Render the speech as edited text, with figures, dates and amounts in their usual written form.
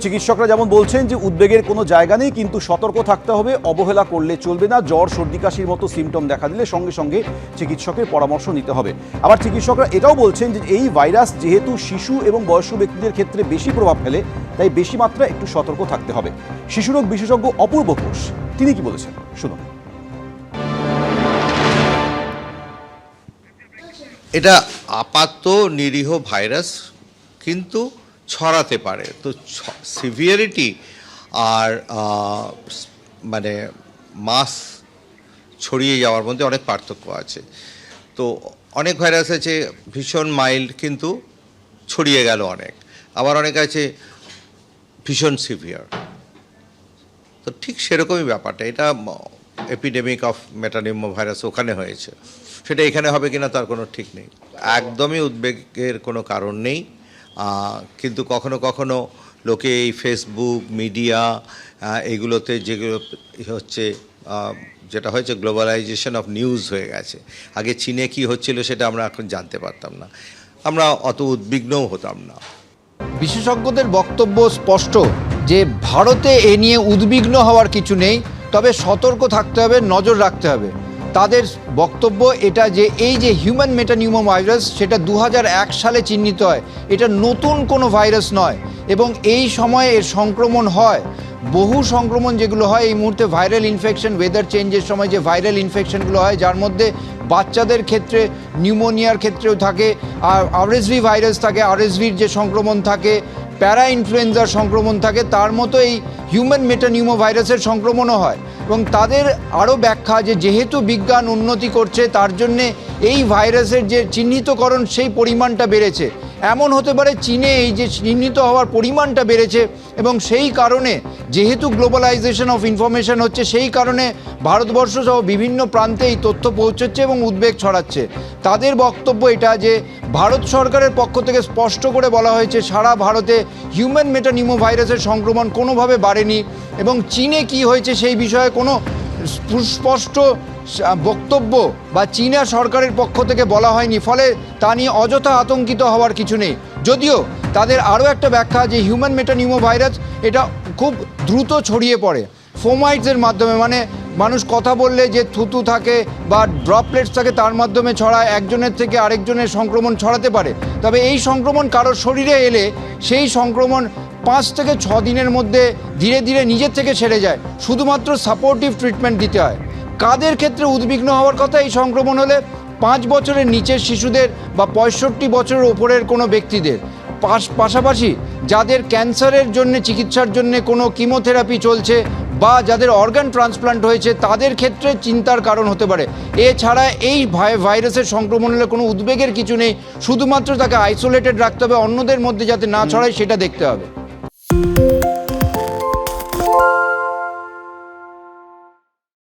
চিকিৎসকরা যেমন বলছেন যে উদ্বেগের কোনো জায়গা নেই, কিন্তু সতর্ক থাকতে হবে, অবহেলা করলে চলবে না। জ্বর সর্দি কাশির মতো সিমটম দেখা দিলে সঙ্গে সঙ্গে চিকিৎসকের পরামর্শ নিতে হবে। আবার চিকিৎসকরা এটাও বলছেন যে এই ভাইরাস যেহেতু শিশু এবং বয়স্ক ব্যক্তিদের ক্ষেত্রে বেশি প্রভাব ফেলে, তাই বেশি মাত্রায় একটু সতর্ক থাকতে হবে। শিশুরোগ বিশেষজ্ঞ অপূর্ব ঘোষ তিনি কি বলেছেন শুনুন। এটা আপাত নিরীহ ভাইরাস, কিন্তু ছড়াতে পারে। তো সিভিয়ারিটি আর মানে মাস ছড়িয়ে যাওয়ার মধ্যে অনেক পার্থক্য আছে। তো অনেক ভাইরাস আছে ভীষণ মাইল্ড কিন্তু ছড়িয়ে গেল অনেক, আবার অনেক আছে ভীষণ সিভিয়ার। তো ঠিক সেরকমই ব্যাপারটা, এটা এপিডেমিক অফ মেটানিউমো ভাইরাস ওখানে হয়েছে, সেটা এখানে হবে কিনা তার কোনো ঠিক নেই। একদমই উদ্বেগের কোনো কারণ নেই, কিন্তু কখনো কখনো লোকে এই ফেসবুক মিডিয়া এগুলোতে যেগুলো হচ্ছে, যেটা হয়েছে গ্লোবালাইজেশন অফ নিউজ হয়ে গেছে। আগে চীনে কি হচ্ছিল সেটা আমরা এখন জানতে পারতাম না, আমরা অত উদ্বিগ্নও হতাম না। বিশেষজ্ঞদের বক্তব্য স্পষ্ট যে ভারতে এ নিয়ে উদ্বিগ্ন হওয়ার কিছু নেই, তবে সতর্ক থাকতে হবে, নজর রাখতে হবে। তাদের বক্তব্য এটা যে এই যে হিউম্যান মেটানিউমো ভাইরাস সেটা 2001 সালে চিহ্নিত হয়, এটা নতুন কোনো ভাইরাস নয় এবং এই সময়ে এর সংক্রমণ হয়। বহু সংক্রমণ যেগুলো হয় এই মুহূর্তে ভাইরাল ইনফেকশন, ওয়েদার চেঞ্জের সময় যে ভাইরাল ইনফেকশনগুলো হয়, যার মধ্যে বাচ্চাদের ক্ষেত্রে নিউমোনিয়ার ক্ষেত্রেও থাকে, আর আরএসভি ভাইরাস থাকে, আরএসভির যে সংক্রমণ থাকে, প্যারা ইনফ্লুয়েঞ্জার সংক্রমণ থাকে, তার মতো এই হিউম্যান মেটানিউমো ভাইরাসের সংক্রমণও হয়। এবং তাদের আরও ব্যাখ্যা যে যেহেতু বিজ্ঞান উন্নতি করছে তার জন্যে এই ভাইরাসের যে চিহ্নিতকরণ সেই পরিমাণটা বেড়েছে। এমন হতে পারে চীনে এই যে চিহ্নিত হওয়ার পরিমাণটা বেড়েছে এবং সেই কারণে যেহেতু গ্লোবালাইজেশন অফ ইনফরমেশন হচ্ছে, সেই কারণে ভারতবর্ষ সহ বিভিন্ন প্রান্তে এই তথ্য পৌঁছচ্ছে এবং উদ্বেগ ছড়াচ্ছে। তাদের বক্তব্য এটা যে ভারত সরকারের পক্ষ থেকে স্পষ্ট করে বলা হয়েছে সারা ভারতে হিউম্যান মেটানিউমো ভাইরাসের সংক্রমণ কোনোভাবে বাড়েনি এবং চীনে কি হয়েছে সেই বিষয়ে কোনো সুস্পষ্ট বক্তব্য বা চীনা সরকারের পক্ষ থেকে বলা হয়নি, ফলে তা নিয়ে অযথা আতঙ্কিত হওয়ার কিছু নেই। যদিও তাদের আরও একটা ব্যাখ্যা যে হিউম্যান মেটানিউমো ভাইরাস এটা খুব দ্রুত ছড়িয়ে পড়ে ফোমাইটসের মাধ্যমে, মানে মানুষ কথা বললে যে থুতু থাকে বা ড্রপলেটস থাকে তার মাধ্যমে ছড়ায়, একজনের থেকে আরেকজনের সংক্রমণ ছড়াতে পারে। তবে এই সংক্রমণ কারোর শরীরে এলে সেই সংক্রমণ 5 থেকে 6 দিনের মধ্যে ধীরে ধীরে নিজের থেকে সেরে যায়, শুধুমাত্র সাপোর্টিভ ট্রিটমেন্ট দিতে হয়। কাদের ক্ষেত্রে উদ্বিগ্ন হওয়ার কথা এই সংক্রমণ হলে? 5 বছরের নিচের শিশুদের বা 65 বছরের ওপরের কোনো ব্যক্তিদের, পাশাপাশি যাদের ক্যান্সারের জন্য চিকিৎসার জন্য কোনো কিমোথেরাপি চলছে বা যাদের অর্গান ট্রান্সপ্লান্ট হয়েছে তাদের ক্ষেত্রে চিন্তার কারণ হতে পারে। এছাড়া এই ভাইরাসের সংক্রমণ হলে কোনো উদ্বেগের কিছু নেই, শুধুমাত্র তাকে আইসোলেটেড রাখতে হবে, অন্যদের মধ্যে যাতে না ছড়ায় সেটা দেখতে হবে।